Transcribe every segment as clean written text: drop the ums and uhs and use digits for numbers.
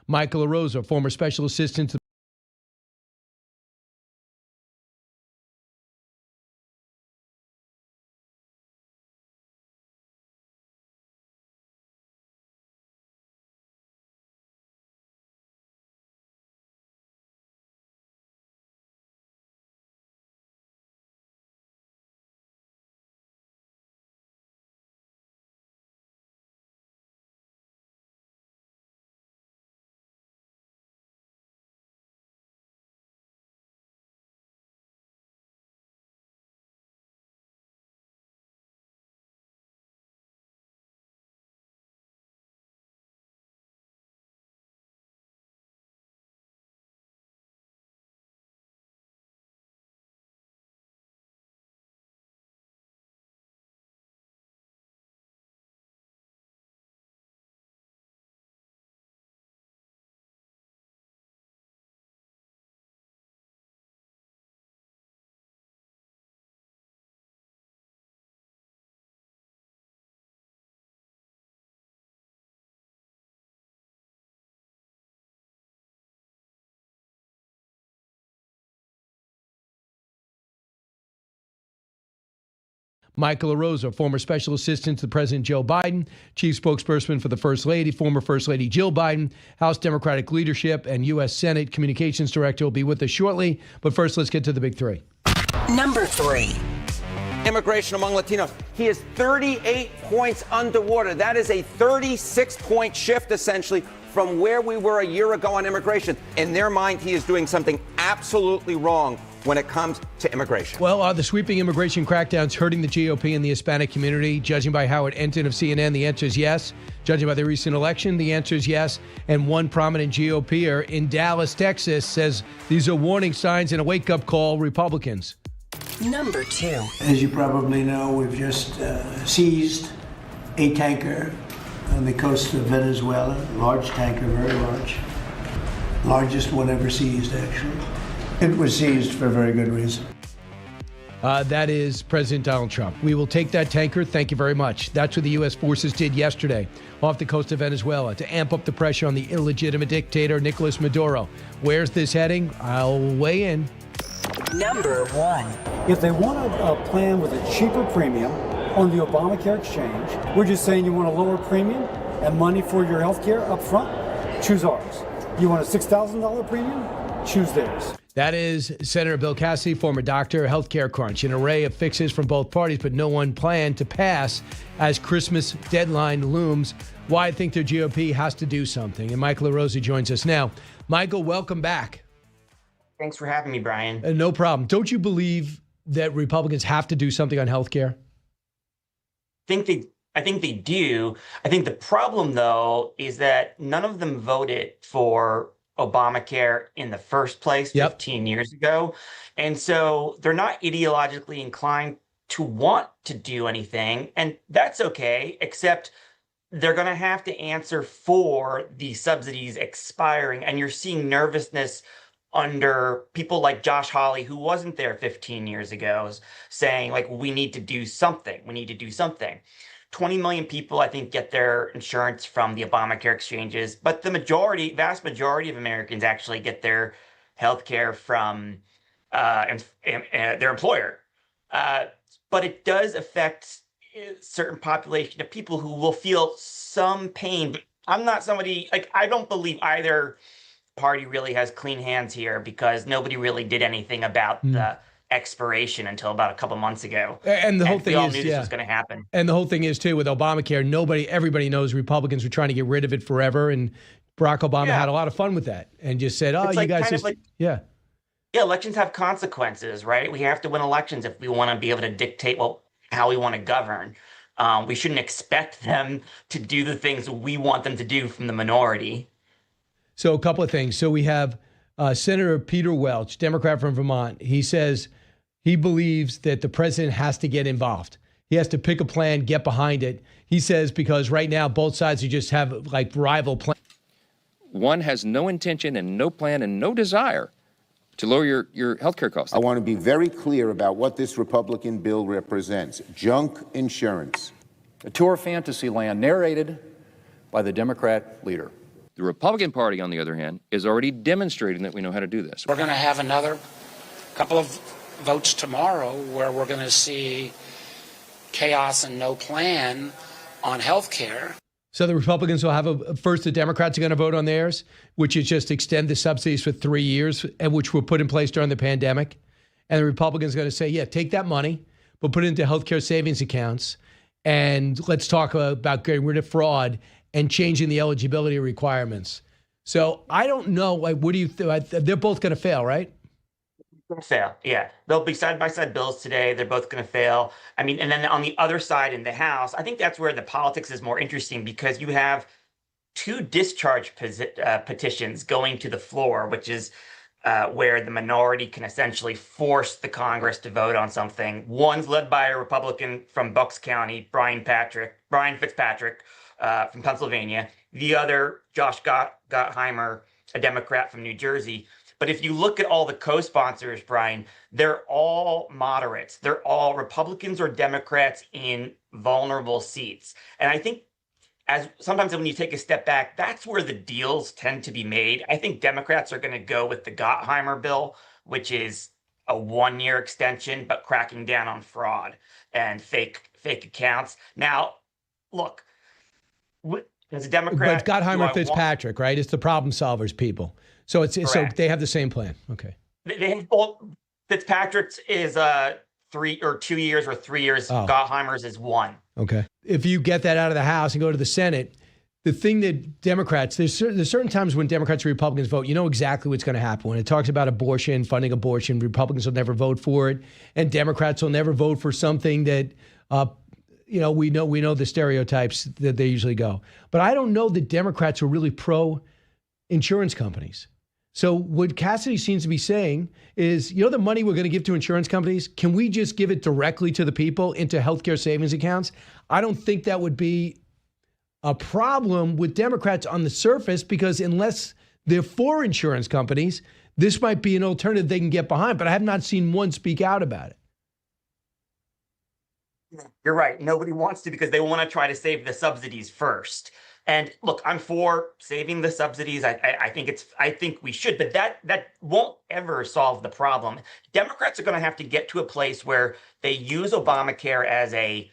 Michael LaRosa, former special assistant to Michael LaRosa, former special assistant to President Joe Biden, chief spokesperson for the First Lady, former First Lady Jill Biden, House Democratic leadership, and U.S. Senate communications director will be with us shortly. But first, let's get to the big three. Number 3. Immigration among Latinos. He is 38 points underwater. That is a 36-point shift, essentially, from where we were a year ago on immigration. In their mind, he is doing something absolutely wrong when it comes to immigration. Well, are the sweeping immigration crackdowns hurting the GOP and the Hispanic community? Judging by Howard Enton of CNN, the answer is yes. Judging by the recent election, the answer is yes. And one prominent GOPer in Dallas, Texas, says these are warning signs and a wake-up call, Republicans. Number 2. As you probably know, we've just seized a tanker on the coast of Venezuela. Large tanker, very large. Largest one ever seized, actually. It was seized for a very good reason. That is President Donald Trump. We will take that tanker. Thank you very much. That's what the U.S. forces did yesterday off the coast of Venezuela to amp up the pressure on the illegitimate dictator, Nicolas Maduro. Where's this heading? I'll weigh in. Number 1. If they want a plan with a cheaper premium on the Obamacare exchange, we're just saying you want a lower premium and money for your health care up front, choose ours. You want a $6,000 premium? Choose theirs. That is Senator Bill Cassidy, former doctor, healthcare crunch, an array of fixes from both parties, but no one plan to pass as Christmas deadline looms. Why I think the GOP has to do something. And Michael LaRosa joins us now. Michael, welcome back. Thanks for having me, Brian. No problem. Don't you believe that Republicans have to do something on healthcare? I think they do. I think the problem, though, is that none of them voted for Obamacare in the first place 15 years ago. And so they're not ideologically inclined to want to do anything. And that's okay, except they're going to have to answer for the subsidies expiring. And you're seeing nervousness under people like Josh Hawley, who wasn't there 15 years ago, saying, like, we need to do something. We need to do something. 20 million people, I think, get their insurance from the Obamacare exchanges, but the vast majority of Americans actually get their health care from their employer. But it does affect a certain population of people who will feel some pain. But I'm not somebody, I don't believe either party really has clean hands here, because nobody really did anything about the expiration until about a couple months ago. And the whole thing we all is, knew this was going to happen. And the whole thing is, too, with Obamacare, everybody knows Republicans were trying to get rid of it forever. And Barack Obama had a lot of fun with that and just said, oh, you guys just, Yeah, elections have consequences, right? We have to win elections if we want to be able to dictate how we want to govern. We shouldn't expect them to do the things we want them to do from the minority. So a couple of things. So we have Senator Peter Welch, Democrat from Vermont. He says he believes that the president has to get involved. He has to pick a plan, get behind it. He says because right now both sides just have like rival plans. One has no intention and no plan and no desire to lower your health care costs. I want to be very clear about what this Republican bill represents. Junk insurance. A tour of fantasy land narrated by the Democrat leader. The Republican Party, on the other hand, is already demonstrating that we know how to do this. We're going to have another couple of votes tomorrow where we're going to see chaos and no plan on health care. So the Republicans will have first the Democrats are going to vote on theirs, which is just extend the subsidies for 3 years, and which were put in place during the pandemic. And the Republicans are going to say, yeah, take that money, but put it into healthcare savings accounts. And let's talk about getting rid of fraud and changing the eligibility requirements. So I don't know. What do you think? They're both going to fail, right? Going to fail. Yeah. They'll be side-by-side bills today. They're both going to fail. I mean, and then on the other side in the House, I think that's where the politics is more interesting, because you have two discharge petitions going to the floor, which is where the minority can essentially force the Congress to vote on something. One's led by a Republican from Bucks County, Brian Fitzpatrick from Pennsylvania. The other, Josh Gottheimer, a Democrat from New Jersey. But if you look at all the co-sponsors, Brian, they're all moderates. They're all Republicans or Democrats in vulnerable seats. And I think sometimes when you take a step back, that's where the deals tend to be made. I think Democrats are going to go with the Gottheimer bill, which is a 1-year extension, but cracking down on fraud and fake accounts. Now, look, as a Democrat, but Gottheimer Fitzpatrick, right? It's the problem solvers people. So so they have the same plan. Okay. Fitzpatrick's is 2 years or 3 years. Oh. Gottheimer's is 1. Okay. If you get that out of the House and go to the Senate, the thing that Democrats, there's certain times when Democrats and Republicans vote, you know exactly what's going to happen. When it talks about abortion, funding abortion, Republicans will never vote for it, and Democrats will never vote for something that, we know the stereotypes that they usually go. But I don't know that Democrats are really pro insurance companies. So what Cassidy seems to be saying is, the money we're going to give to insurance companies, can we just give it directly to the people into healthcare savings accounts? I don't think that would be a problem with Democrats on the surface, because unless they're for insurance companies, this might be an alternative they can get behind. But I have not seen one speak out about it. You're right. Nobody wants to, because they want to try to save the subsidies first. And look, I'm for saving the subsidies. I think we should, but that won't ever solve the problem. Democrats are going to have to get to a place where they use Obamacare as a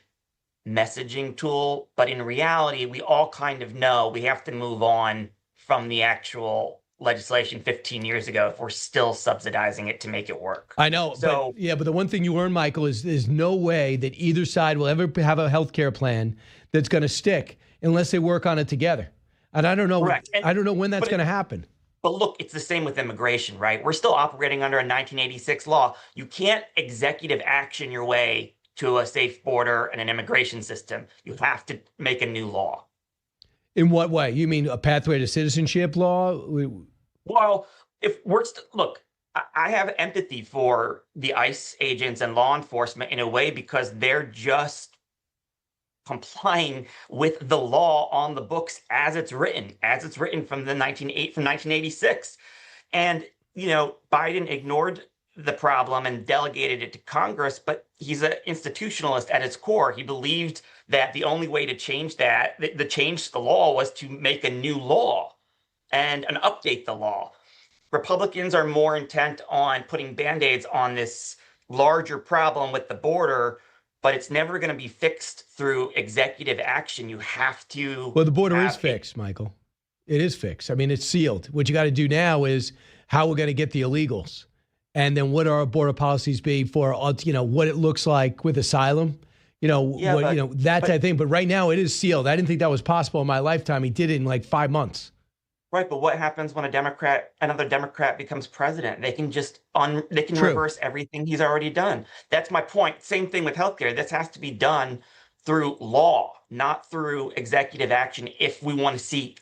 messaging tool, but in reality, we all kind of know we have to move on from the actual legislation 15 years ago if we're still subsidizing it to make it work. I know. So but the one thing you learn, Michael, is there's no way that either side will ever have a health care plan that's going to stick unless they work on it together. And I don't know. Correct. I don't know when that's going to happen. But look, it's the same with immigration, right? We're still operating under a 1986 law. You can't executive action your way to a safe border and an immigration system. You have to make a new law. In what way? You mean a pathway to citizenship law? Well, if we're look, I have empathy for the ICE agents and law enforcement in a way, because they're just complying with the law on the books as it's written from 1986. And, Biden ignored the problem and delegated it to Congress, but he's an institutionalist at his core. He believed that the only way to change that, to change the law, was to make a new law and update the law. Republicans are more intent on putting Band-Aids on this larger problem with the border, but it's never going to be fixed through executive action. You have to. Well, the border is fixed, Michael. It is fixed. I mean, it's sealed. What you got to do now is how we're going to get the illegals. And then what our border policies be for, what it looks like with asylum, that type of thing. But right now it is sealed. I didn't think that was possible in my lifetime. He did it in like 5 months. Right, but what happens when another Democrat becomes president? They can just True. reverse everything he's already done. That's my point. Same thing with healthcare. This has to be done through law, not through executive action, if we want to see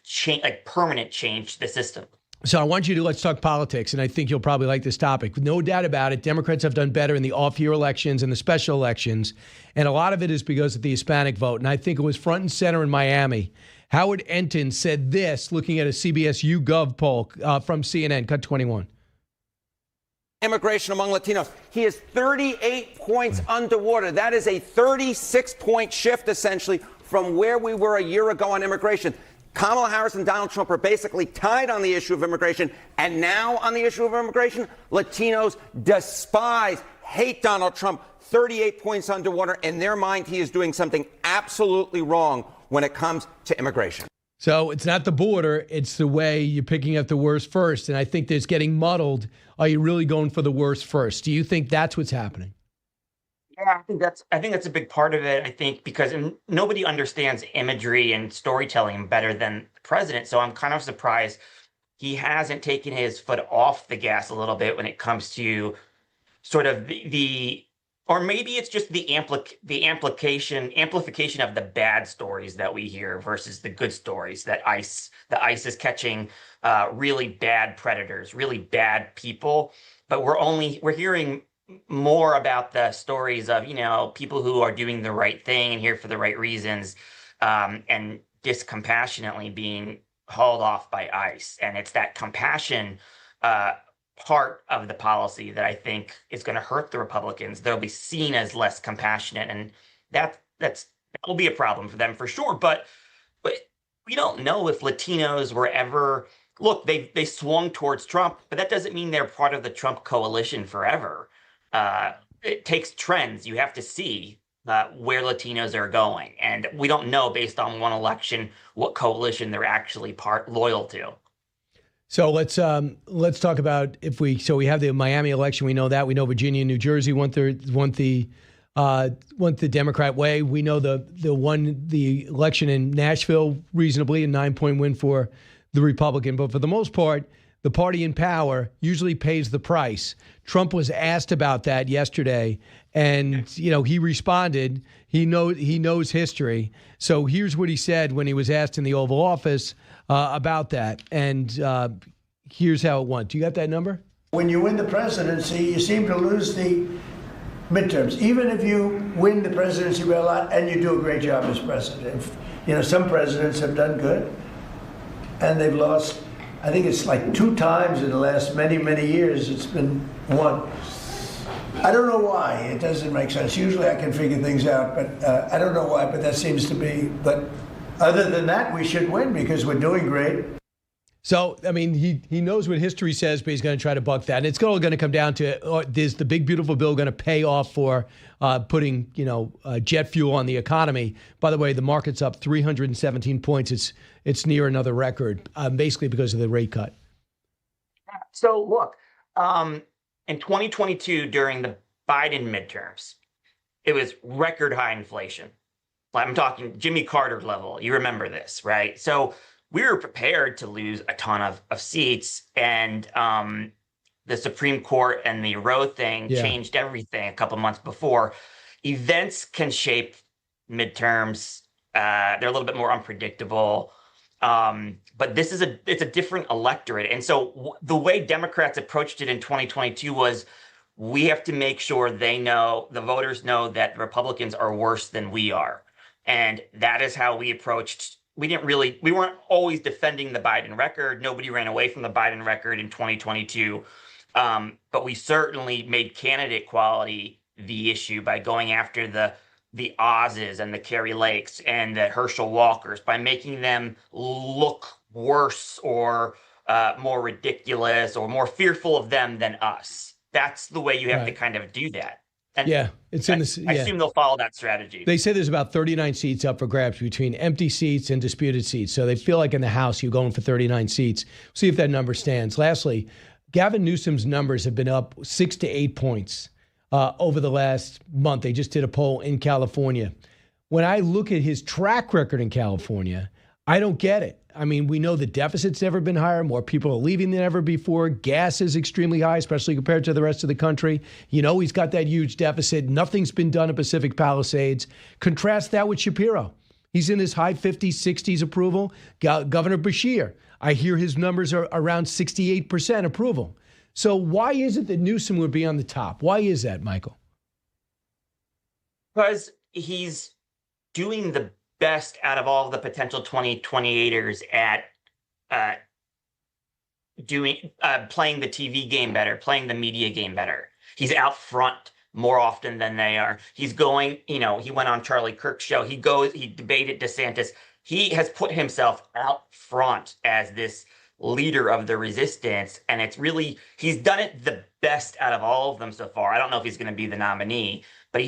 permanent change to the system. So I want you to, let's talk politics, and I think you'll probably like this topic. No doubt about it, Democrats have done better in the off-year elections and the special elections, and a lot of it is because of the Hispanic vote, and I think it was front and center in Miami. Howard Enton said this, looking at a CBS YouGov poll from CNN, cut 21. Immigration among Latinos. He is 38 points underwater. That is a 36-point shift, essentially, from where we were a year ago on immigration. Kamala Harris and Donald Trump are basically tied on the issue of immigration. And now on the issue of immigration, Latinos despise, hate Donald Trump, 38 points underwater. In their mind, he is doing something absolutely wrong when it comes to immigration. So it's not the border, it's the way you're picking up the worst first. And I think there's getting muddled. Are you really going for the worst first? Do you think that's what's happening? Yeah, I think that's a big part of it. I think because nobody understands imagery and storytelling better than the president. So I'm kind of surprised he hasn't taken his foot off the gas a little bit when it comes to sort of or maybe it's just the amplification of the bad stories that we hear versus the good stories that the ICE is catching really bad predators, really bad people. But we're hearing more about the stories of, people who are doing the right thing and here for the right reasons, and discompassionately being hauled off by ICE. And it's that compassion part of the policy that I think is going to hurt the Republicans. They'll be seen as less compassionate, and that will be a problem for them for sure. But we don't know if Latinos were ever they swung towards Trump, but that doesn't mean they're part of the Trump coalition forever. It takes trends. You have to see where Latinos are going, and we don't know based on one election what coalition they're actually loyal to. So let's talk about we have the Miami election. We know that. We know Virginia and New Jersey went the Democrat way. We know the election in Nashville reasonably, a 9-point win for the Republican. But for the most part, the party in power usually pays the price. Trump was asked about that yesterday, and he responded. He knows history. So here's what he said when he was asked in the Oval Office about that. And here's how it went. Do you got that number? When you win the presidency, you seem to lose the midterms. Even if you win the presidency by a lot and you do a great job as president. Some presidents have done good and they've lost. I think it's like 2 times in the last many, many years it's been won. I don't know why. It doesn't make sense. Usually I can figure things out, but I don't know why, but that seems to be. But other than that, we should win because we're doing great. So, I mean, he knows what history says, but he's going to try to buck that. And it's all going to come down to, is the big, beautiful bill going to pay off for putting, jet fuel on the economy? By the way, the market's up 317 points. It's near another record, basically because of the rate cut. So, look, in 2022, during the Biden midterms, it was record high inflation. I'm talking Jimmy Carter level. You remember this, right? So we were prepared to lose a ton of seats, and the Supreme Court and the Roe thing changed everything a couple months before. Events can shape midterms. They're a little bit more unpredictable. But it's a different electorate. And so the way Democrats approached it in 2022 was, we have to make sure the voters know that Republicans are worse than we are. And that is how we approached. We weren't always defending the Biden record. Nobody ran away from the Biden record in 2022. But we certainly made candidate quality the issue by going after the Oz's and the Kerry Lakes and the Herschel Walkers, by making them look worse or more ridiculous or more fearful of them than us. That's the way you have to kind of do that. And it's in this. I assume they'll follow that strategy. They say there's about 39 seats up for grabs between empty seats and disputed seats. So they feel like in the House, you're going for 39 seats. See if that number stands. Lastly, Gavin Newsom's numbers have been up 6 to 8 points over the last month. They just did a poll in California. When I look at his track record in California, I don't get it. I mean, we know the deficit's never been higher. More people are leaving than ever before. Gas is extremely high, especially compared to the rest of the country. He's got that huge deficit. Nothing's been done at Pacific Palisades. Contrast that with Shapiro. He's in his high 50s, 60s approval. Governor Beshear, I hear his numbers are around 68% approval. So why is it that Newsom would be on the top? Why is that, Michael? Because he's doing the best out of all of the potential 2028ers at playing the TV game better, playing the media game better. He's out front more often than they are. He's going, he went on Charlie Kirk's show. He debated DeSantis he has put himself out front as this leader of the resistance, and it's really, he's done it the best out of all of them so far. I don't know if he's going to be the nominee, but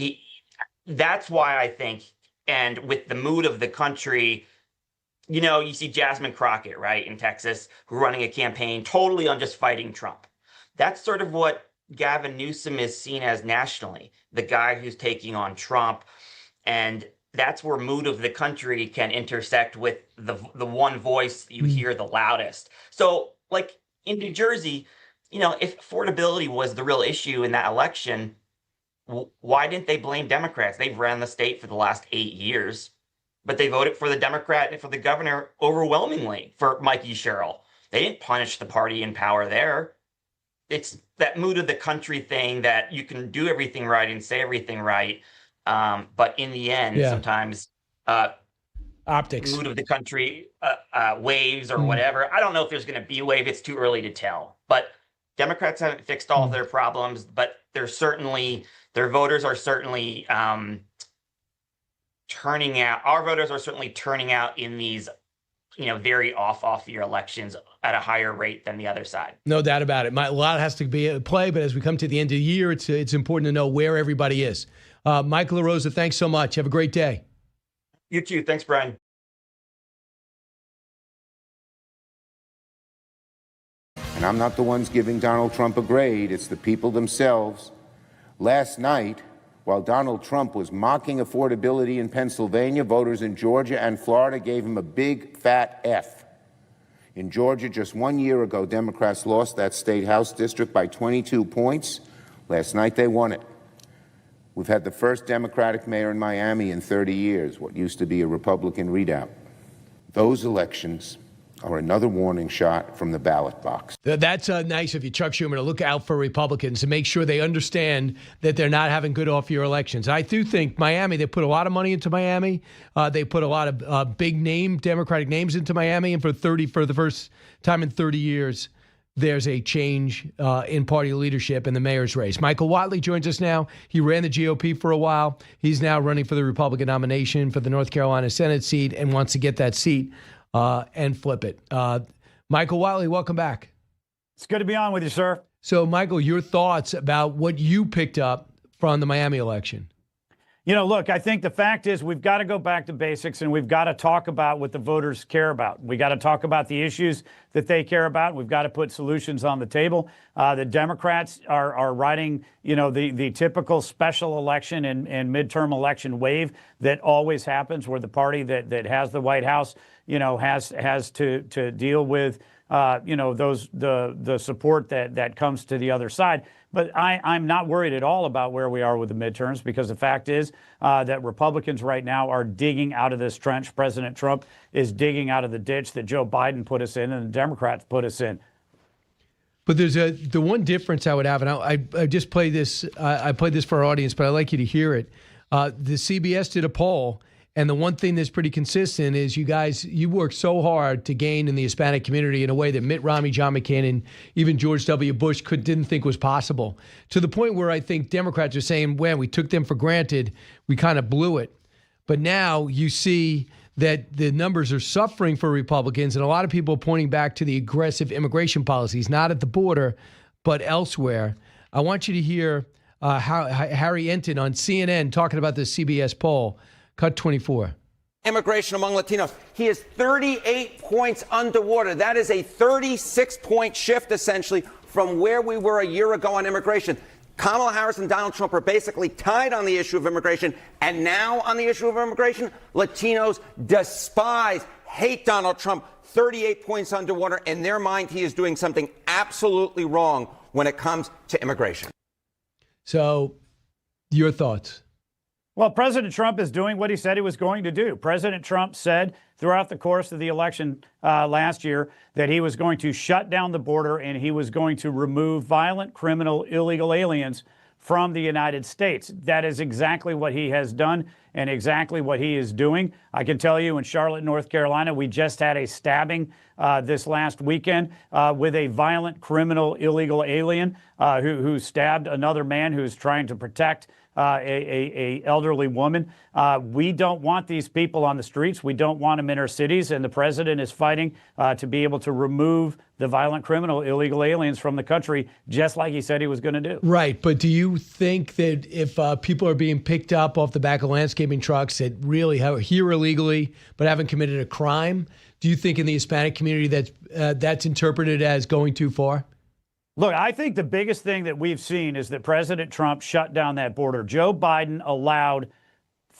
that's why I think, and with the mood of the country, you know, you see Jasmine Crockett, right, in Texas, who's running a campaign totally on just fighting Trump. That's sort of what Gavin Newsom is seen as nationally, the guy who's taking on Trump. And that's where mood of the country can intersect with the one voice you hear the loudest. So, like in New Jersey, you know, if affordability was the real issue in that election, why didn't they blame Democrats? They've ran the state for the last 8 years, but they voted for the Democrat and for the governor overwhelmingly for Mikey Sherrill. They didn't punish the party in power there. It's that mood of the country thing that you can do everything right and say everything right. But in the end, sometimes optics, mood of the country, waves or whatever. I don't know if there's going to be a wave. It's too early to tell. But Democrats haven't fixed all of their problems, but they're certainly, their voters are certainly turning out. Our voters are certainly turning out in these, you know, very off-year elections at a higher rate than the other side. No doubt about it. A lot has to be at play, but as we come to the end of the year, it's important to know where everybody is. Michael LaRosa, thanks so much. Have a great day. You too. Thanks, Brian. And I'm not the ones giving Donald Trump a grade, it's the people themselves. Last night, while Donald Trump was mocking affordability in Pennsylvania, voters in Georgia and Florida gave him a big fat F. In Georgia, just 1 year ago, Democrats lost that state House district by 22 points. Last night, they won it. We've had the first Democratic mayor in Miami in 30 years, what used to be a Republican redoubt. Those elections are another warning shot from the ballot box. That's nice of you, Chuck Schumer, to look out for Republicans and make sure they understand that they're not having good off-year elections. I do think Miami, they put a lot of money into Miami. They put a lot of big-name Democratic names into Miami, and for the first time in 30 years, there's a change in party leadership in the mayor's race. Michael Whatley joins us now. He ran the GOP for a while. He's now running for the Republican nomination for the North Carolina Senate seat and wants to get that seat and flip it. Michael Whatley, welcome back. It's good to be on with you, sir. So, Michael, your thoughts about what you picked up from the Miami election? You know, look, I think the fact is we've got to go back to basics and we've got to talk about what the voters care about. We got to talk about the issues that they care about. We've got to put solutions on the table. The Democrats are riding, you know, the typical special election and midterm election wave that always happens, where the party that has the White House, you know, has to deal with, you know, the support that comes to the other side. But I'm not worried at all about where we are with the midterms, because the fact is that Republicans right now are digging out of this trench. President Trump is digging out of the ditch that Joe Biden put us in and the Democrats put us in. But there's the one difference I would have, and I just played this. I played this for our audience, but I'd like you to hear it. The CBS did a poll, and the one thing that's pretty consistent is you worked so hard to gain in the Hispanic community in a way that Mitt Romney, John McCain, and even George W. Bush didn't think was possible, to the point where I think Democrats are saying, well, we took them for granted. We kind of blew it. But now you see that the numbers are suffering for Republicans, and a lot of people are pointing back to the aggressive immigration policies, not at the border, but elsewhere. I want you to hear Harry Enten on CNN talking about the CBS poll. Cut 24. Immigration among Latinos. He is 38 points underwater. That is a 36-point shift, essentially, from where we were a year ago on immigration. Kamala Harris and Donald Trump are basically tied on the issue of immigration. And now on the issue of immigration, Latinos despise, hate Donald Trump. 38 points underwater. In their mind, he is doing something absolutely wrong when it comes to immigration. So, your thoughts? Well, President Trump is doing what he said he was going to do. President Trump said throughout the course of the election last year that he was going to shut down the border and he was going to remove violent, criminal, illegal aliens from the United States. That is exactly what he has done and exactly what he is doing. I can tell you in Charlotte, North Carolina, we just had a stabbing this last weekend with a violent, criminal, illegal alien who stabbed another man who's trying to protect a elderly woman. We don't want these people on the streets. We don't want them in our cities. And the president is fighting to be able to remove the violent criminal illegal aliens from the country, just like he said he was going to do. Right. But do you think that if people are being picked up off the back of landscaping trucks that really are here illegally but haven't committed a crime, do you think in the Hispanic community that's interpreted as going too far? Look, I think the biggest thing that we've seen is that President Trump shut down that border. Joe Biden allowed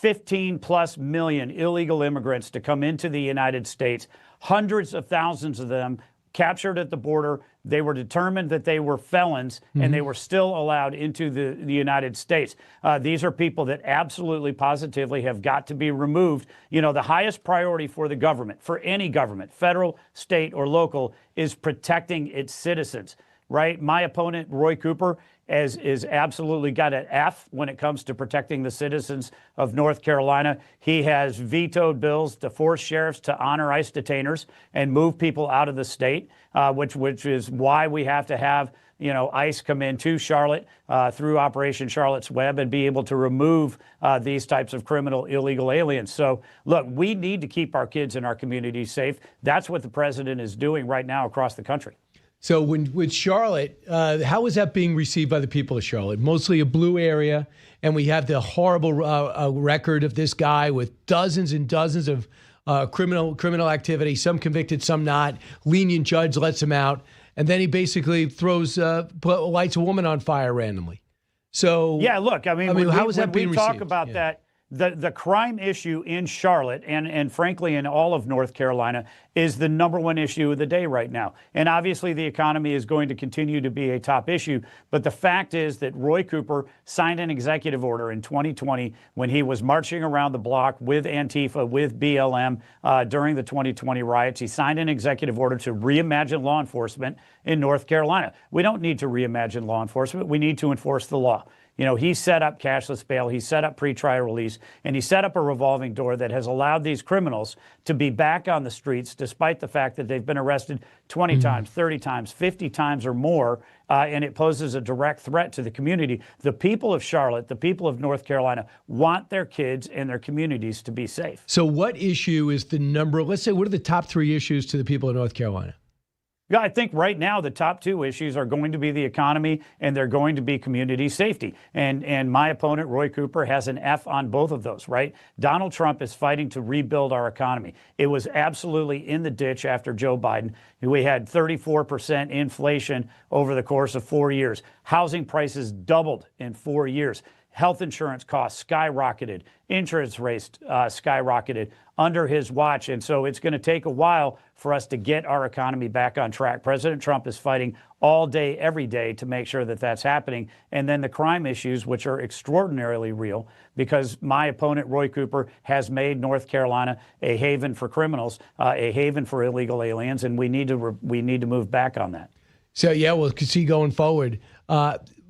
15+ million illegal immigrants to come into the United States, hundreds of thousands of them captured at the border. They were determined that they were felons, and they were still allowed into the United States. These are people that absolutely, positively have got to be removed. You know, the highest priority for the government, for any government, federal, state, or local, is protecting its citizens, right? My opponent, Roy Cooper, is absolutely got an F when it comes to protecting the citizens of North Carolina. He has vetoed bills to force sheriffs to honor ICE detainers and move people out of the state, which is why we have to have, you know, ICE come into Charlotte through Operation Charlotte's Web and be able to remove these types of criminal illegal aliens. So, look, we need to keep our kids and our communities safe. That's what the president is doing right now across the country. So with Charlotte, how is that being received by the people of Charlotte? Mostly a blue area, and we have the horrible record of this guy with dozens and dozens of criminal activity, some convicted, some not. Lenient judge lets him out, and then he basically lights a woman on fire randomly. So yeah, look, I mean how is that being received? Talk about that. The crime issue in Charlotte and frankly in all of North Carolina is the #1 issue of the day right now. And obviously the economy is going to continue to be a top issue. But the fact is that Roy Cooper signed an executive order in 2020 when he was marching around the block with Antifa, with BLM during the 2020 riots. He signed an executive order to reimagine law enforcement in North Carolina. We don't need to reimagine law enforcement. We need to enforce the law. You know, he set up cashless bail, he set up pretrial release, and he set up a revolving door that has allowed these criminals to be back on the streets despite the fact that they've been arrested 20 times, 30 times, 50 times or more, and it poses a direct threat to the community. The people of Charlotte, the people of North Carolina, want their kids and their communities to be safe. So what issue is let's say, what are the top 3 issues to the people of North Carolina? Yeah, I think right now the top 2 issues are going to be the economy and they're going to be community safety. And my opponent, Roy Cooper, has an F on both of those, right? Donald Trump is fighting to rebuild our economy. It was absolutely in the ditch after Joe Biden. We had 34% inflation over the course of 4 years. Housing prices doubled in 4 years. Health insurance costs skyrocketed. Interest rates skyrocketed under his watch. And so it's going to take a while for us to get our economy back on track. President Trump is fighting all day, every day to make sure that that's happening. And then the crime issues, which are extraordinarily real, because my opponent, Roy Cooper, has made North Carolina a haven for criminals, a haven for illegal aliens, and we need to move back on that. So, yeah, we'll see going forward.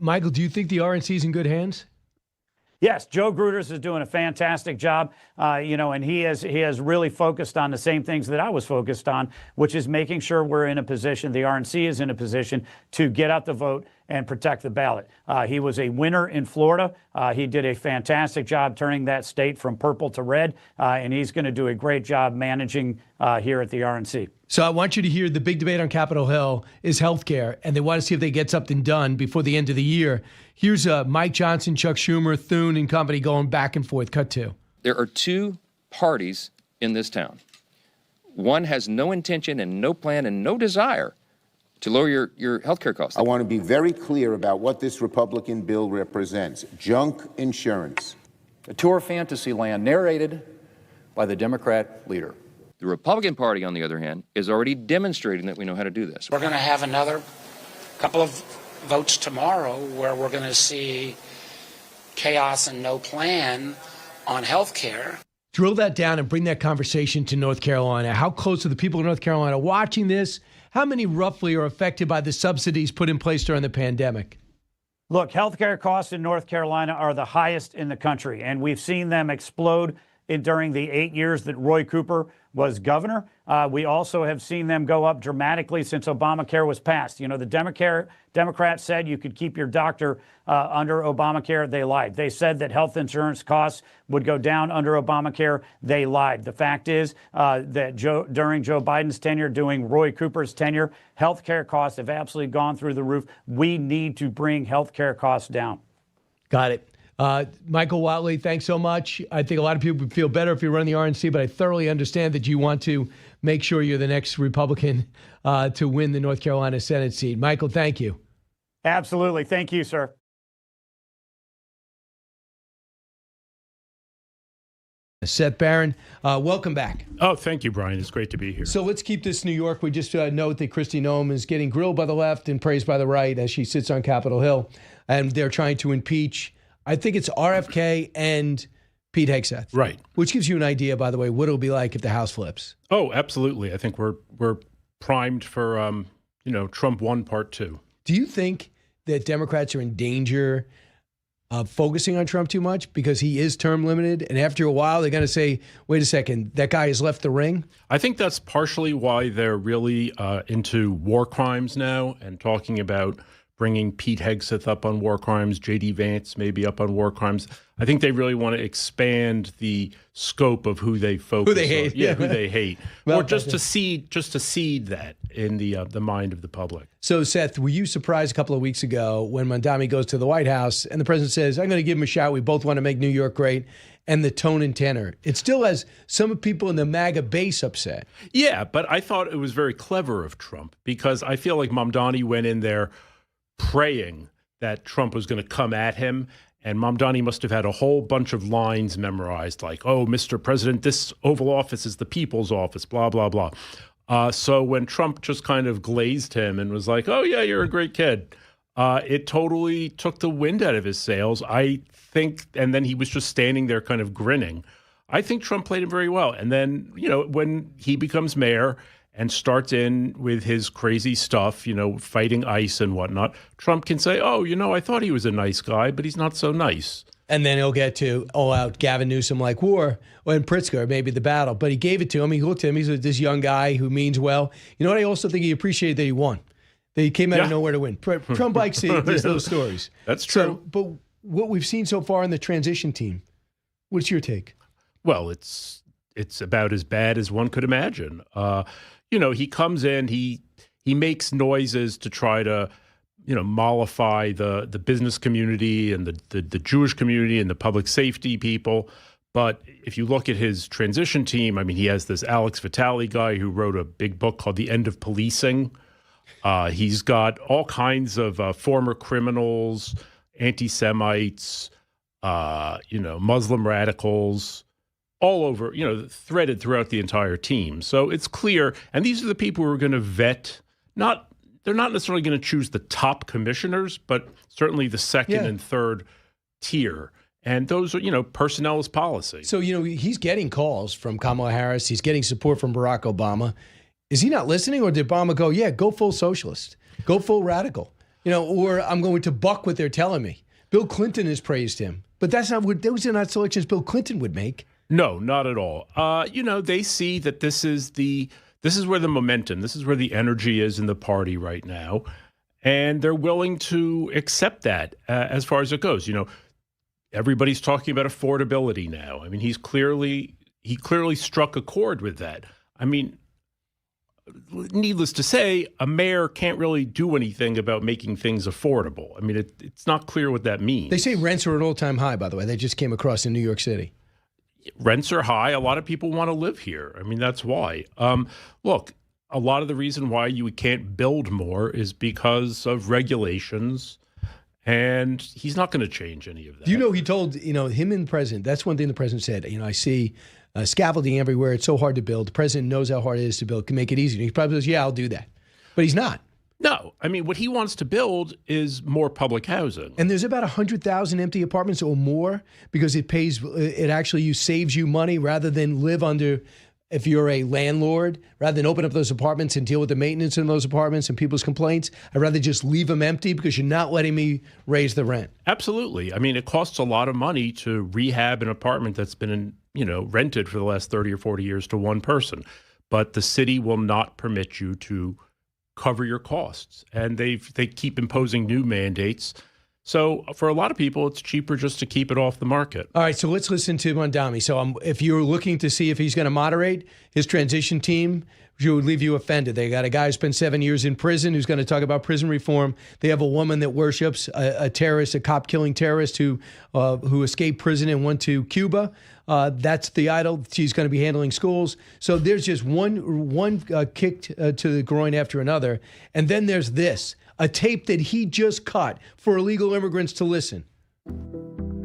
Michael, do you think the RNC is in good hands? Yes, Joe Gruters is doing a fantastic job, and he has really focused on the same things that I was focused on, which is making sure we're in a position, the RNC is in a position to get out the vote and protect the ballot. He was a winner in Florida. He did a fantastic job turning that state from purple to red, and he's going to do a great job managing here at the RNC. So I want you to hear the big debate on Capitol Hill is healthcare, and they want to see if they get something done before the end of the year. Here's Mike Johnson, Chuck Schumer, Thune, and company going back and forth. Cut 2. There are 2 parties in this town. One has no intention and no plan and no desire to lower your health care costs. I want to be very clear about what this Republican bill represents. Junk insurance. A tour of fantasy land narrated by the Democrat leader. The Republican Party, on the other hand, is already demonstrating that we know how to do this. We're going to have another couple of votes tomorrow where we're going to see chaos and no plan on health care. Drill that down and bring that conversation to North Carolina. How close are the people of North Carolina watching this? How many roughly are affected by the subsidies put in place during the pandemic? Look, healthcare costs in North Carolina are the highest in the country, and we've seen them explode during the 8 years that Roy Cooper was governor. We also have seen them go up dramatically since Obamacare was passed. You know, the Democrats said you could keep your doctor under Obamacare. They lied. They said that health insurance costs would go down under Obamacare. They lied. The fact is that during Joe Biden's tenure, during Roy Cooper's tenure, health care costs have absolutely gone through the roof. We need to bring health care costs down. Got it. Michael Whatley, thanks so much. I think a lot of people would feel better if you run the RNC, but I thoroughly understand that you want to make sure you're the next Republican to win the North Carolina Senate seat. Michael, thank you. Absolutely. Thank you, sir. Seth, Barron, welcome back. Oh, thank you, Brian. It's great to be here. So let's keep this New York. We just note that Kristi Noem is getting grilled by the left and praised by the right as she sits on Capitol Hill, and they're trying to impeach, I think it's RFK and Pete Hegseth. Right. Which gives you an idea, by the way, what it'll be like if the House flips. Oh, absolutely. I think we're primed for, Trump 1 Part 2. Do you think that Democrats are in danger of focusing on Trump too much because he is term limited? And after a while, they're going to say, wait a second, that guy has left the ring? I think that's partially why they're really into war crimes now and talking about bringing Pete Hegseth up on war crimes, J.D. Vance maybe up on war crimes. I think they really want to expand the scope of who they focus Who they hate. on. Yeah, who they hate. Well, or just to seed that in the mind of the public. So, Seth, were you surprised a couple of weeks ago when Mondami goes to the White House and the president says, I'm going to give him a shout. We both want to make New York great. And the tone and tenor. It still has some people in the MAGA base upset. Yeah, but I thought it was very clever of Trump because I feel like Mamdani went in there praying that Trump was going to come at him. And Mamdani must have had a whole bunch of lines memorized, like, oh, Mr. President, this Oval Office is the people's office, blah, blah, blah. So when Trump just kind of glazed him and was like, oh, yeah, you're a great kid, it totally took the wind out of his sails, I think. And then he was just standing there kind of grinning. I think Trump played him very well. And then, when he becomes mayor and starts in with his crazy stuff, fighting ICE and whatnot, Trump can say, oh, I thought he was a nice guy, but he's not so nice. And then he'll get to out Gavin Newsom like war, or in Pritzker, maybe the battle. But he gave it to him. He looked at him. He's this young guy who means well. You know what? I also think he appreciated that he won. That he came out of nowhere to win. Trump likes those stories. That's true. So, but what we've seen so far in the transition team, what's your take? Well, it's about as bad as one could imagine. He comes in, he makes noises to try to, mollify the business community and the Jewish community and the public safety people. But if you look at his transition team, I mean, he has this Alex Vitale guy who wrote a big book called The End of Policing. He's got all kinds of former criminals, anti-Semites, Muslim radicals, all over, threaded throughout the entire team. So it's clear, and these are the people who are going to vet, they're not necessarily going to choose the top commissioners, but certainly the second and third tier. And those are, personnel is policy. So, he's getting calls from Kamala Harris. He's getting support from Barack Obama. Is he not listening, or did Obama go, go full socialist, go full radical, or I'm going to buck what they're telling me? Bill Clinton has praised him, but those are not selections Bill Clinton would make. No, not at all. They see that this is where the momentum, this is where the energy is in the party right now, and they're willing to accept that as far as it goes. Everybody's talking about affordability now. I mean, he clearly struck a chord with that. I mean, needless to say, a mayor can't really do anything about making things affordable. I mean, it's not clear what that means. They say rents are at all-time high, by the way. They just came across in New York City. Rents are high. A lot of people want to live here. I mean, that's why. Look, a lot of the reason why you can't build more is because of regulations, and he's not going to change any of that. He told, him and the president, that's one thing the president said, I see scaffolding everywhere. It's so hard to build. The president knows how hard it is to build, can make it easier. He probably says, I'll do that. But he's not. No. I mean, what he wants to build is more public housing. And there's about 100,000 empty apartments or more because it actually saves you money rather than live under if you're a landlord, rather than open up those apartments and deal with the maintenance in those apartments and people's complaints, I'd rather just leave them empty because you're not letting me raise the rent. Absolutely. I mean, it costs a lot of money to rehab an apartment that's been, rented for the last 30 or 40 years to one person. But the city will not permit you to cover your costs. And they keep imposing new mandates. So for a lot of people, it's cheaper just to keep it off the market. All right, so let's listen to Mondami. So if you're looking to see if he's going to moderate his transition team, would leave you offended. They got a guy who spent 7 years in prison who's going to talk about prison reform. They have a woman that worships a terrorist, a cop-killing terrorist who escaped prison and went to Cuba. That's the idol. She's going to be handling schools. So there's just one kick to the groin after another. And then there's this. A tape that he just cut for illegal immigrants to listen.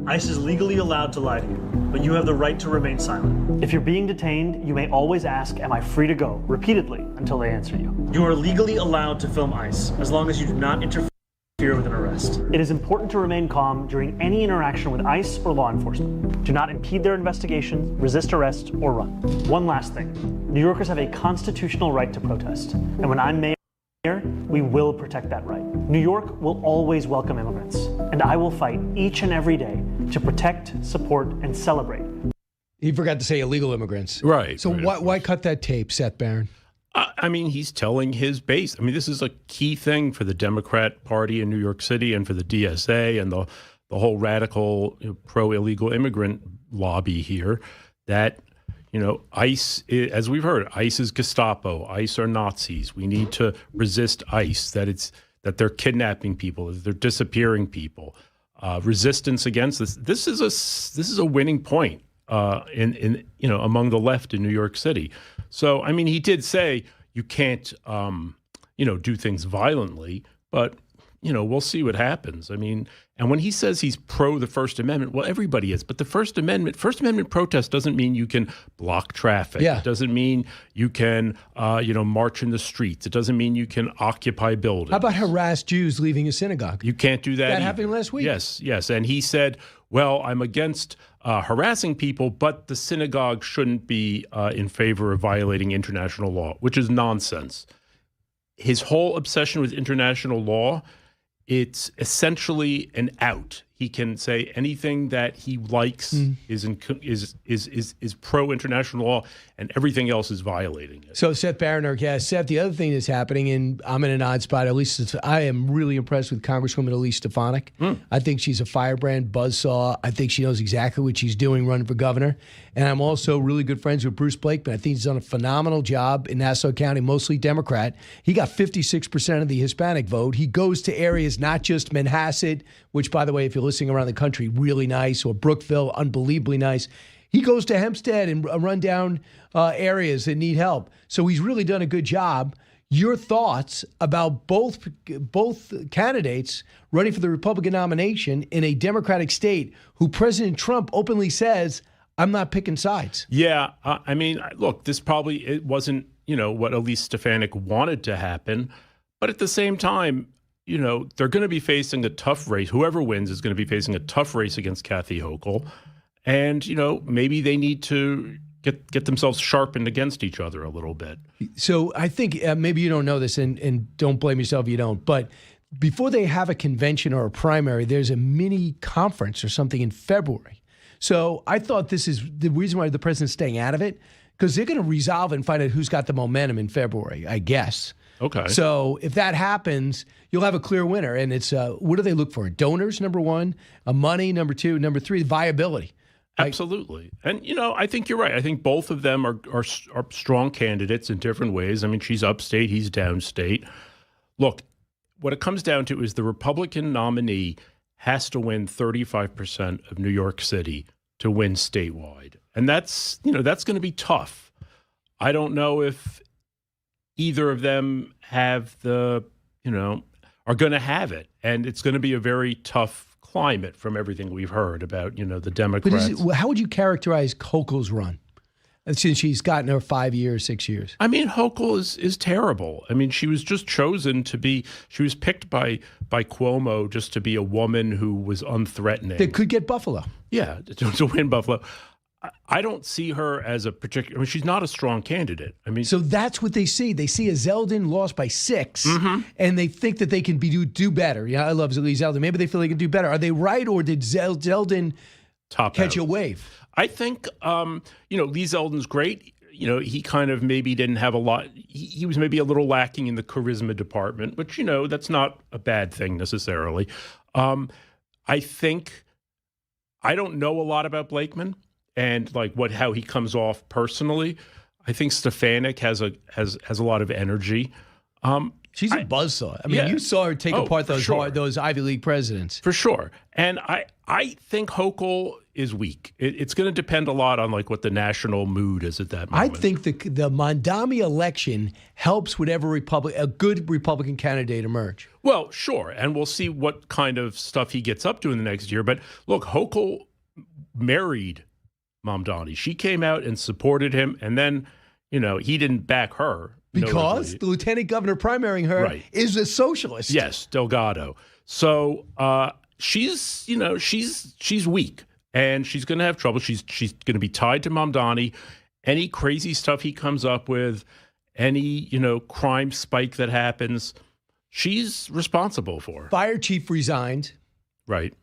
ICE is legally allowed to lie to you, but you have the right to remain silent. If you're being detained, you may always ask, "Am I free to go?" repeatedly until they answer you. You are legally allowed to film ICE as long as you do not interfere with an arrest. It is important to remain calm during any interaction with ICE or law enforcement. Do not impede their investigation, resist arrest, or run. One last thing. New Yorkers have a constitutional right to protest, and when I'm mayor, we will protect that right. New York will always welcome immigrants, and I will fight each and every day to protect, support, and celebrate. He forgot to say illegal immigrants. Right. So why cut that tape, Seth Barron? I mean, he's telling his base. I mean, this is a key thing for the Democrat Party in New York City and for the DSA and the whole radical pro-illegal immigrant lobby here that ICE, as we've heard, ICE is Gestapo. ICE are Nazis. We need to resist ICE. That they're kidnapping people. That they're disappearing people. Resistance against this. This is a winning point in among the left in New York City. So I mean, he did say you can't do things violently, but we'll see what happens. I mean, and when he says he's pro the First Amendment, well, everybody is. But the First Amendment protest doesn't mean you can block traffic. Yeah. It doesn't mean you can, march in the streets. It doesn't mean you can occupy buildings. How about harass Jews leaving a synagogue? You can't do that. That either. happened last week. Yes. And he said, well, I'm against harassing people, but the synagogue shouldn't be in favor of violating international law, which is nonsense. His whole obsession with international law, it's essentially an out. He can say anything that he likes is pro-international law, and everything else is violating it. So Seth Barron, our guest. Seth, the other thing that's happening, and I'm in an odd spot, at least I am really impressed with Congresswoman Elise Stefanik. I think she's a firebrand, buzzsaw. I think she knows exactly what she's doing running for governor. And I'm also really good friends with Bruce Blakeman. I think he's done a phenomenal job in Nassau County, mostly Democrat. He got 56% of the Hispanic vote. He goes to areas not just Manhasset, which, by the way, if you're listening around the country, really nice, or Brookville, unbelievably nice. He goes to Hempstead and run down areas that need help. So he's really done a good job. Your thoughts about both candidates running for the Republican nomination in a Democratic state who President Trump openly says, I'm not picking sides. Yeah, I mean, look, it wasn't, what Elise Stefanik wanted to happen. But at the same time, they're going to be facing a tough race. Whoever wins is going to be facing a tough race against Kathy Hochul. And, maybe they need to get themselves sharpened against each other a little bit. So I think maybe you don't know this, and don't blame yourself if you don't, but before they have a convention or a primary, there's a mini conference or something in February. So I thought this is the reason why the president's staying out of it, because they're going to resolve and find out who's got the momentum in February, I guess. Okay. So if that happens, you'll have a clear winner. And it's what do they look for? Donors, number one, money, number two, number three, viability. Absolutely. And, I think you're right. I think both of them are strong candidates in different ways. I mean, she's upstate, he's downstate. Look, what it comes down to is the Republican nominee has to win 35% of New York City to win statewide. And that's going to be tough. I don't know if either of them have are going to have it. And it's going to be a very tough climate from everything we've heard about, the Democrats. But how would you characterize Hochul's run since she's gotten her 5 years, 6 years? I mean, Hochul is terrible. I mean, she was just chosen she was picked by Cuomo just to be a woman who was unthreatening. That could get Buffalo. Yeah, to win Buffalo. I don't see her as a particular. I mean, she's not a strong candidate. I mean, so that's what they see. They see a Zeldin lost by 6, and they think that they can do better. Yeah, I love Lee Zeldin. Maybe they feel they can do better. Are they right, or did Zeldin catch a wave? I think Lee Zeldin's great. He kind of maybe didn't have a lot. He was maybe a little lacking in the charisma department, which that's not a bad thing necessarily. I think I don't know a lot about Blakeman and how he comes off personally. I think Stefanik has a lot of energy. She's a buzzsaw. I mean, you saw her take apart those Ivy League presidents. For sure. And I think Hochul is weak. It's going to depend a lot on what the national mood is at that moment. I think the Mondami election helps whatever a good Republican candidate emerge. Well, sure. And we'll see what kind of stuff he gets up to in the next year. But look, Hochul married Mamdani. She came out and supported him. And then, he didn't back her. Because the lieutenant governor primarying her is a socialist. Yes, Delgado. So she's weak, and she's going to have trouble. She's going to be tied to Mamdani. Any crazy stuff he comes up with, any crime spike that happens, she's responsible for. Fire chief resigned. Right.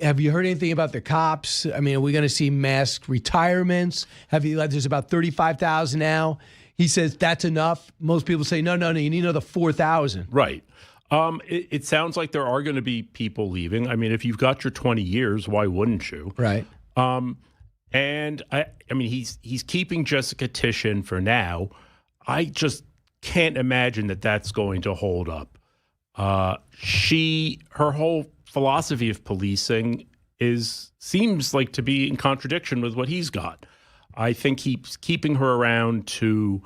Have you heard anything about the cops? I mean, are we going to see mass retirements? There's about 35,000 now. He says that's enough. Most people say, no, you need another 4,000. Right. It sounds like there are going to be people leaving. I mean, if you've got your 20 years, why wouldn't you? Right. And I mean, he's keeping Jessica Tishin for now. I just can't imagine that that's going to hold up. Her whole philosophy of policing seems like to be in contradiction with what he's got. I think he's keeping her around to,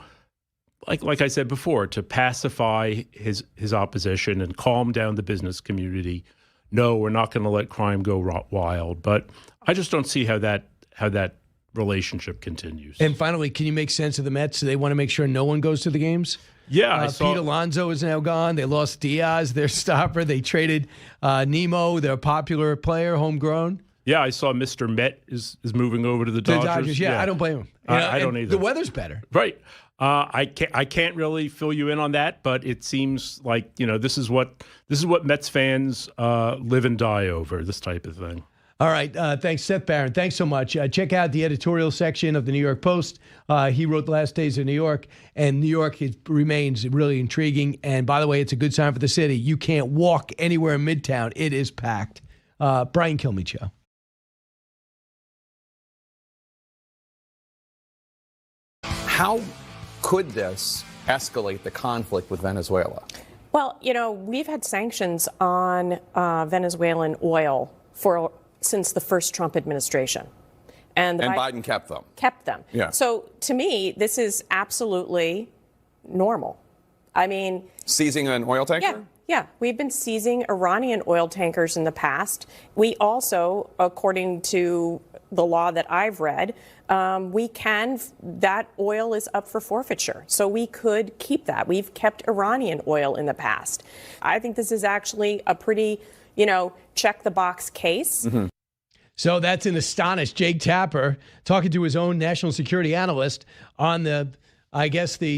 like I said before, to pacify his opposition and calm down the business community. No, we're not going to let crime go wild. But I just don't see how that relationship continues. And finally, can you make sense of the Mets? Do they want to make sure no one goes to the games? Yeah, Pete Alonso is now gone. They lost Diaz, their stopper. They traded Nemo, their popular player, homegrown. Yeah, I saw Mr. Met is moving over to the Dodgers. Yeah, I don't blame him. I don't either. The weather's better. Right. I can't really fill you in on that, but it seems like this is what Mets fans live and die over, this type of thing. All right. Thanks, Seth Barron. Thanks so much. Check out the editorial section of the New York Post. He wrote The Last Days of New York, and New York remains really intriguing. And by the way, it's a good sign for the city. You can't walk anywhere in Midtown. It is packed. Brian Kilmeade Show. How could this escalate the conflict with Venezuela? Well, we've had sanctions on Venezuelan oil since the first Trump administration. And Biden kept them. Kept them. Yeah. So to me, this is absolutely normal. I mean, seizing an oil tanker? Yeah. We've been seizing Iranian oil tankers in the past. We also, according to the law that I've read, that oil is up for forfeiture. So we could keep that. We've kept Iranian oil in the past. I think this is actually a pretty, check the box case. Mm-hmm. So that's an astonished Jake Tapper talking to his own national security analyst on the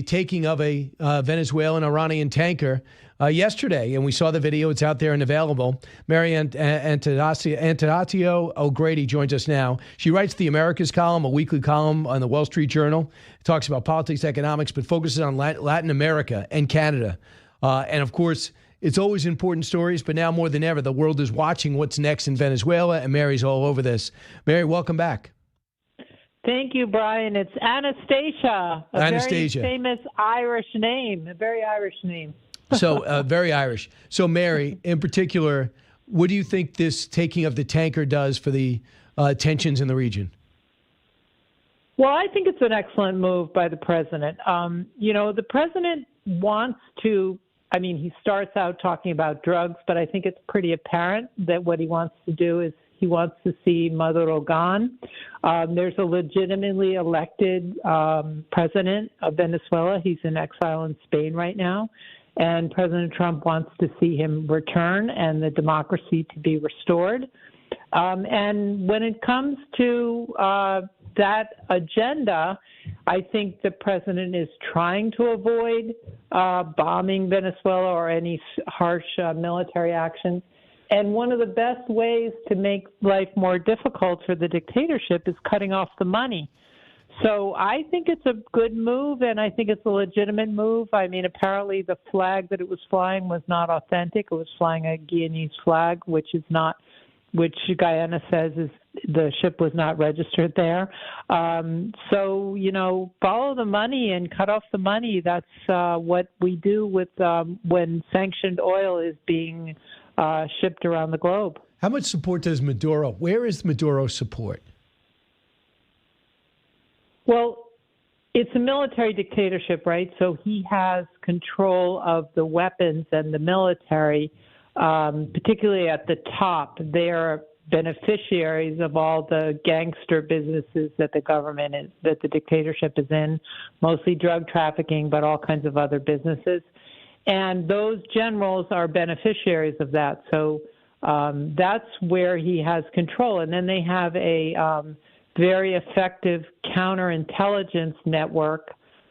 taking of a Venezuelan Iranian tanker yesterday. And we saw the video. It's out there and available. Mary Antonacio O'Grady joins us now. She writes the Americas column, a weekly column on the Wall Street Journal. It talks about politics, economics, but focuses on Latin America and Canada. And of course, it's always important stories, but now more than ever, the world is watching what's next in Venezuela, and Mary's all over this. Mary, welcome back. Thank you, Brian. It's Anastasia, very famous Irish name, a very Irish name. So very Irish. So, Mary, in particular, what do you think this taking of the tanker does for the tensions in the region? Well, I think it's an excellent move by the president. The president wants to, he starts out talking about drugs, but I think it's pretty apparent that what he wants to do is he wants to see Maduro gone. There's a legitimately elected president of Venezuela. He's in exile in Spain right now. And President Trump wants to see him return and the democracy to be restored. And when it comes to that agenda, I think the president is trying to avoid bombing Venezuela or any harsh military actions. And one of the best ways to make life more difficult for the dictatorship is cutting off the money. So I think it's a good move, and I think it's a legitimate move. I mean, apparently the flag that it was flying was not authentic. It was flying a Guyanese flag, which Guyana says is the ship was not registered there. So, follow the money and cut off the money. That's what we do with when sanctioned oil is being shipped around the globe. How much support does Maduro? Where is Maduro's support? Well, it's a military dictatorship, right? So he has control of the weapons and the military, particularly at the top. They are beneficiaries of all the gangster businesses that that the dictatorship is in, mostly drug trafficking, but all kinds of other businesses. And those generals are beneficiaries of that. So that's where he has control. And then they have a very effective counterintelligence network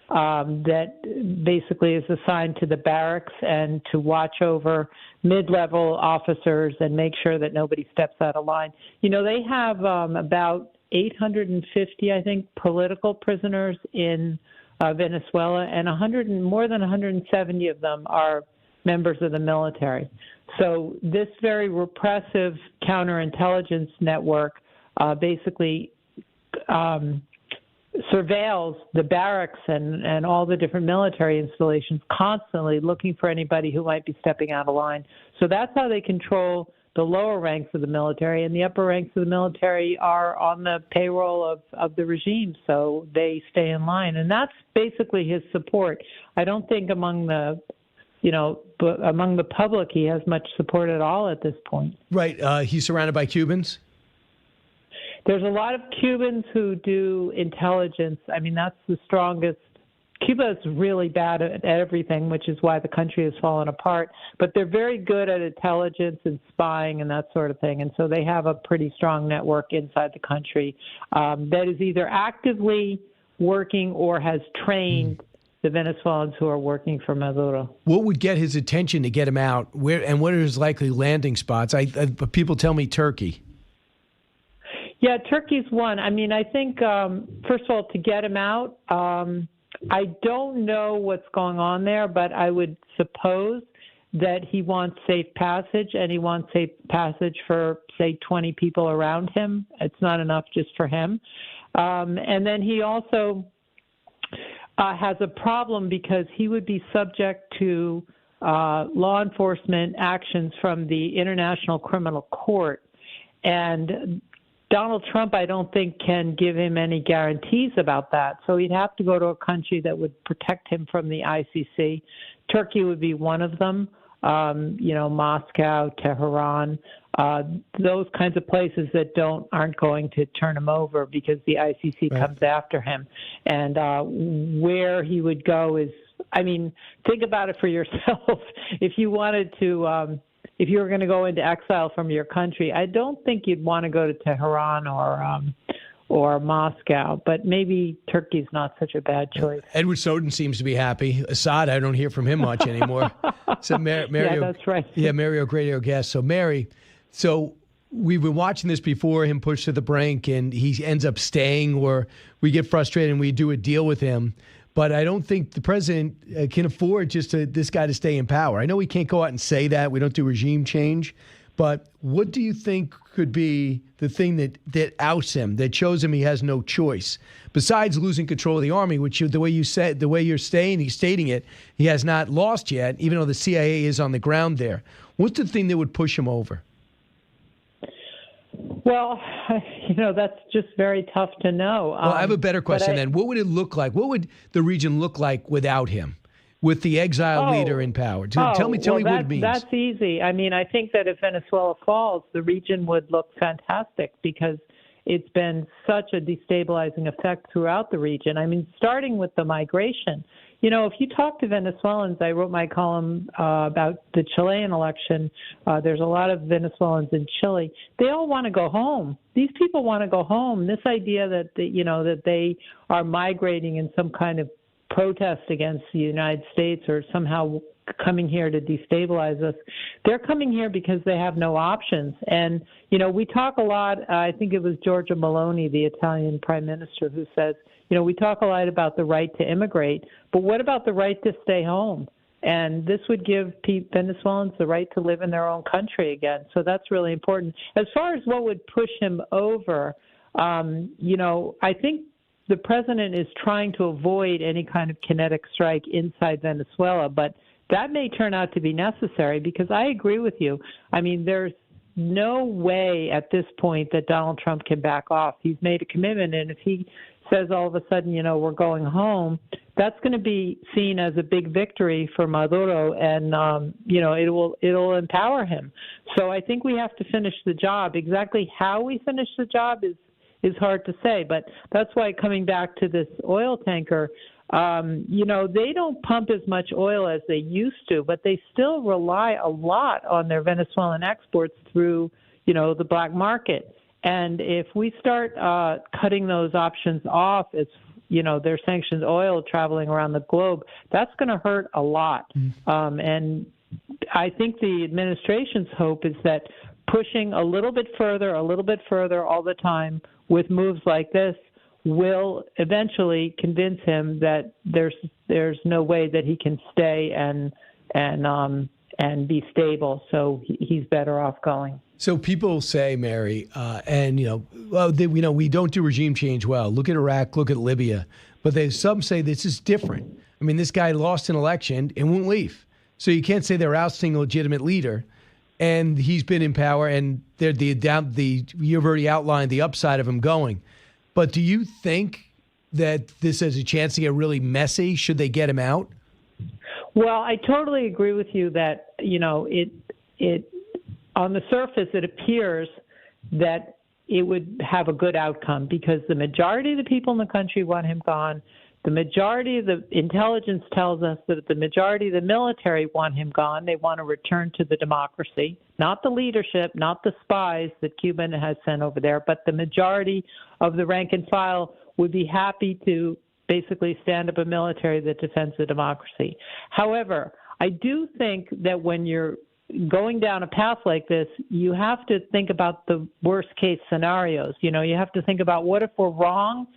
that basically is assigned to the barracks and to watch over mid-level officers and make sure that nobody steps out of line. They have about 850, I think, political prisoners in Venezuela, and more than 170 of them are members of the military. So this very repressive counterintelligence network basically surveils the barracks and all the different military installations, constantly looking for anybody who might be stepping out of line. So that's how they control the lower ranks of the military, and the upper ranks of the military are on the payroll of the regime, so they stay in line. And that's basically his support. I don't think among the public he has much support at all at this point. Right. He's surrounded by Cubans? There's a lot of Cubans who do intelligence. I mean, that's the strongest. Cuba is really bad at everything, which is why the country has fallen apart. But they're very good at intelligence and spying and that sort of thing. And so they have a pretty strong network inside the country that is either actively working or has trained the Venezuelans who are working for Maduro. What would get his attention to get him out? What are his likely landing spots? People tell me Turkey. Yeah, Turkey's one. I mean, I think, first of all, to get him out, I don't know what's going on there, but I would suppose that he wants safe passage, and he wants safe passage for, say, 20 people around him. It's not enough just for him. And then he also has a problem because he would be subject to law enforcement actions from the International Criminal Court. And Donald Trump, I don't think, can give him any guarantees about that. So he'd have to go to a country that would protect him from the ICC. Turkey would be one of them, Moscow, Tehran, those kinds of places that aren't going to turn him over because the ICC comes after him. And where he would go is, I mean, think about it for yourself. If you wanted to if you were going to go into exile from your country, I don't think you'd want to go to Tehran or Moscow, but maybe Turkey's not such a bad choice. Edward Snowden seems to be happy. Assad, I don't hear from him much anymore. So Mario, yeah, that's right. Yeah, Mario, great guest. So Mary, we've been watching this before, him push to the brink, and he ends up staying, or we get frustrated and we do a deal with him. But I don't think the president can afford this guy to stay in power. I know we can't go out and say that. We don't do regime change. But what do you think could be the thing that outs him, that shows him he has no choice? Besides losing control of the army, which the way you're stating it, he has not lost yet, even though the CIA is on the ground there. What's the thing that would push him over? Well, that's just very tough to know. Well, I have a better question then. What would it look like? What would the region look like without him, with the exiled leader in power? Tell me what it means. That's easy. I mean, I think that if Venezuela falls, the region would look fantastic because it's been such a destabilizing effect throughout the region. I mean, starting with the migration. You know, if you talk to Venezuelans, I wrote my column about the Chilean election. There's a lot of Venezuelans in Chile. They all want to go home. These people want to go home. This idea that that they are migrating in some kind of protest against the United States or somehow coming here to destabilize us. They're coming here because they have no options. And, we talk a lot, I think it was Giorgia Meloni, the Italian prime minister, who says, we talk a lot about the right to immigrate, but what about the right to stay home? And this would give Venezuelans the right to live in their own country again. So that's really important. As far as what would push him over, I think the president is trying to avoid any kind of kinetic strike inside Venezuela, but that may turn out to be necessary because I agree with you. I mean, there's no way at this point that Donald Trump can back off. He's made a commitment, and if he says all of a sudden, we're going home, that's going to be seen as a big victory for Maduro, and it'll empower him. So I think we have to finish the job. Exactly how we finish the job is hard to say, but that's why, coming back to this oil tanker, they don't pump as much oil as they used to, but they still rely a lot on their Venezuelan exports through, the black market. And if we start cutting those options off as, their sanctioned oil traveling around the globe, that's going to hurt a lot. And I think the administration's hope is that pushing a little bit further all the time with moves like this will eventually convince him that there's no way that he can stay and be stable. So he's better off going. So people say, Mary, we don't do regime change well. Look at Iraq, look at Libya. But some say this is different. I mean, this guy lost an election and won't leave. So you can't say they're ousting a legitimate leader. And he's been in power, and you've already outlined the upside of him going. But do you think that this has a chance to get really messy? Should they get him out? Well, I totally agree with you that, it on the surface, it appears that it would have a good outcome because the majority of the people in the country want him gone. The majority of the intelligence tells us that the majority of the military want him gone. They want to return to the democracy, not the leadership, not the spies that Cuba has sent over there, but the majority of the rank and file would be happy to basically stand up a military that defends the democracy. However, I do think that when you're going down a path like this, you have to think about the worst case scenarios. You have to think about what if we're wrong?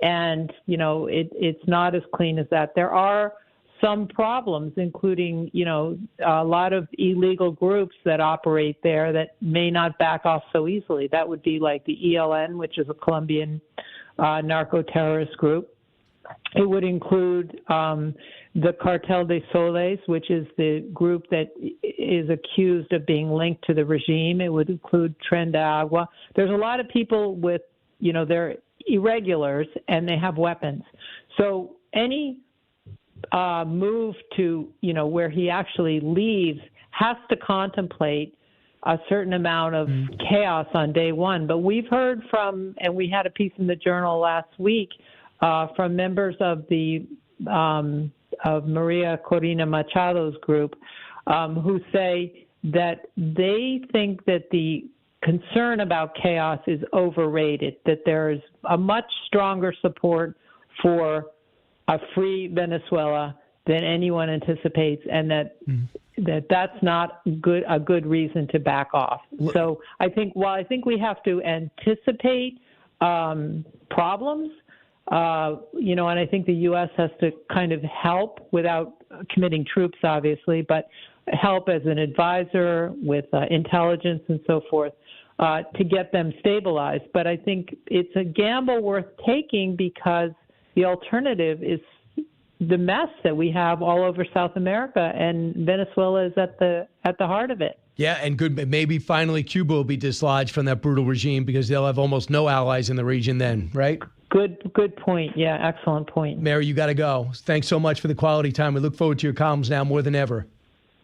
And, it's not as clean as that. There are some problems, including, a lot of illegal groups that operate there that may not back off so easily. That would be like the ELN, which is a Colombian narco-terrorist group. It would include the Cartel de Soles, which is the group that is accused of being linked to the regime. It would include Tren de Agua. There's a lot of people with, they're irregulars and they have weapons. So any move to, where he actually leaves has to contemplate a certain amount of chaos on day one. But we've heard from, and we had a piece in the Journal last week from members of the of Maria Corina Machado's group who say that they think that the concern about chaos is overrated, that there is a much stronger support for a free Venezuela than anyone anticipates, and that's not a good reason to back off. So I think we have to anticipate problems, and I think the U.S. has to kind of help without committing troops, obviously, but help as an advisor with intelligence and so forth to get them stabilized. But I think it's a gamble worth taking because the alternative is the mess that we have all over South America, and Venezuela is at the heart of it. Yeah, and maybe finally Cuba will be dislodged from that brutal regime because they'll have almost no allies in the region then, right? Good point. Yeah, excellent point. Mary, you got to go. Thanks so much for the quality time. We look forward to your columns now more than ever.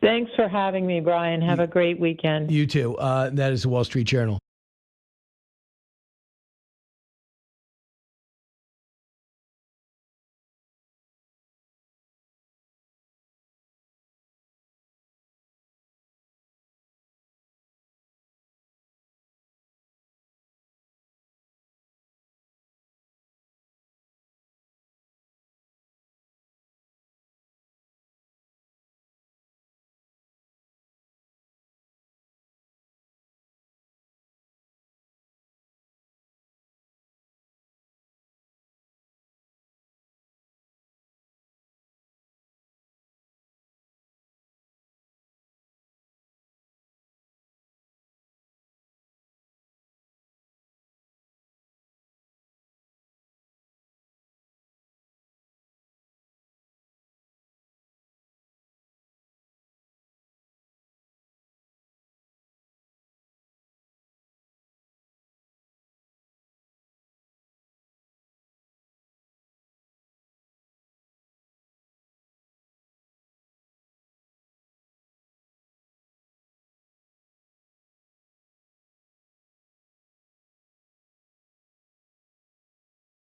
Thanks for having me, Brian. Have a great weekend. You too. That is the Wall Street Journal.